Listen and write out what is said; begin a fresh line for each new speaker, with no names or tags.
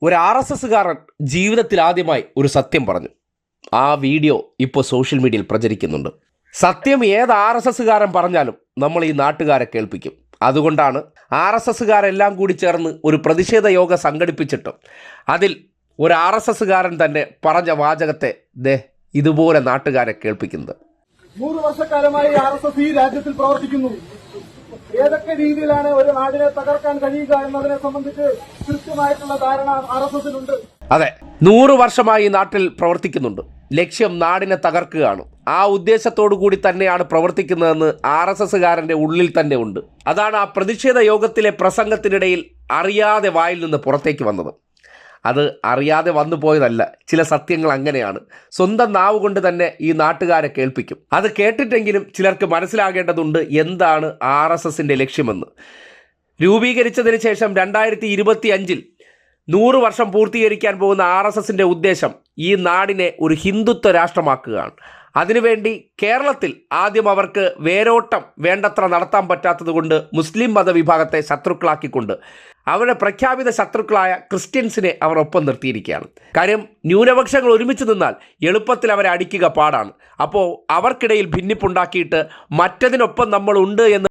ഒരു RSSകാരൻ ജീവിതത്തിൽ ആദ്യമായി ഒരു സത്യം പറഞ്ഞു. ആ വീഡിയോ ഇപ്പോൾ സോഷ്യൽ മീഡിയയിൽ പ്രചരിക്കുന്നുണ്ട്. സത്യം ഏത് RSSകാരൻ പറഞ്ഞാലും നമ്മൾ ഈ നാട്ടുകാരെ കേൾപ്പിക്കും. അതുകൊണ്ടാണ് RSSകാരെല്ലാം കൂടി ചേർന്ന് ഒരു പ്രതിഷേധ യോഗ സംഘടിപ്പിച്ചിട്ടും അതിൽ ഒരു RSSകാരൻ തന്നെ പറഞ്ഞ വാചകത്തെ ഇതുപോലെ നാട്ടുകാരെ കേൾപ്പിക്കുന്നത്.
100 വർഷക്കാലമായി RSS ഈ രാജ്യത്തിൽ പ്രവർത്തിക്കുന്നു. ഏതൊക്കെ രീതിയിലാണ് ഒരു നാടിനെ തകർക്കാൻ കഴിയുക എന്നതിനെ സംബന്ധിച്ച് കൃത്യമായിട്ടുള്ള ധാരണ RSSനുണ്ട്.
അതെ, 100 വർഷമായി ഈ നാട്ടിൽ പ്രവർത്തിക്കുന്നുണ്ട്. ലക്ഷ്യം നാടിനെ തകർക്കുകയാണ്. ആ ഉദ്ദേശത്തോടു കൂടി തന്നെയാണ് പ്രവർത്തിക്കുന്നതെന്ന് RSSകാരൻ്റെ ഉള്ളിൽ തന്നെ ഉണ്ട്. അതാണ് ആ പ്രതിഷേധ യോഗത്തിലെ പ്രസംഗത്തിനിടയിൽ അറിയാതെ വായിൽ നിന്ന് പുറത്തേക്ക് വന്നത്. അത് അറിയാതെ വന്നു പോയതല്ല, ചില സത്യങ്ങൾ അങ്ങനെയാണ്. സ്വന്തം നാവ് കൊണ്ട് തന്നെ ഈ നാട്ടുകാരെ കേൾപ്പിക്കും. അത് കേട്ടിട്ടെങ്കിലും ചിലർക്ക് മനസ്സിലാകേണ്ടതുണ്ട് എന്താണ് RSSൻ്റെ ലക്ഷ്യമെന്ന്. രൂപീകരിച്ചതിന് ശേഷം 2025 100 വർഷം പൂർത്തീകരിക്കാൻ പോകുന്ന RSSൻ്റെ ഉദ്ദേശം ഈ നാടിനെ ഒരു ഹിന്ദുത്വ രാഷ്ട്രമാക്കുകയാണ്. അതിനുവേണ്ടി കേരളത്തിൽ ആദ്യം അവർക്ക് വേരോട്ടം വേണ്ടത്ര നടത്താൻ പറ്റാത്തതുകൊണ്ട് മുസ്ലിം മതവിഭാഗത്തെ ശത്രുക്കളാക്കിക്കൊണ്ട് അവരുടെ പ്രഖ്യാപിത ശത്രുക്കളായ ക്രിസ്ത്യൻസിനെ അവർ ഒപ്പം നിർത്തിയിരിക്കുകയാണ്. കാര്യം ന്യൂനപക്ഷങ്ങൾ ഒരുമിച്ച് നിന്നാൽ എളുപ്പത്തിൽ അവരെ അടിക്കുക പാടാണ്. അപ്പോൾ അവർക്കിടയിൽ ഭിന്നിപ്പുണ്ടാക്കിയിട്ട് മറ്റതിനൊപ്പം നമ്മളുണ്ട് എന്ന്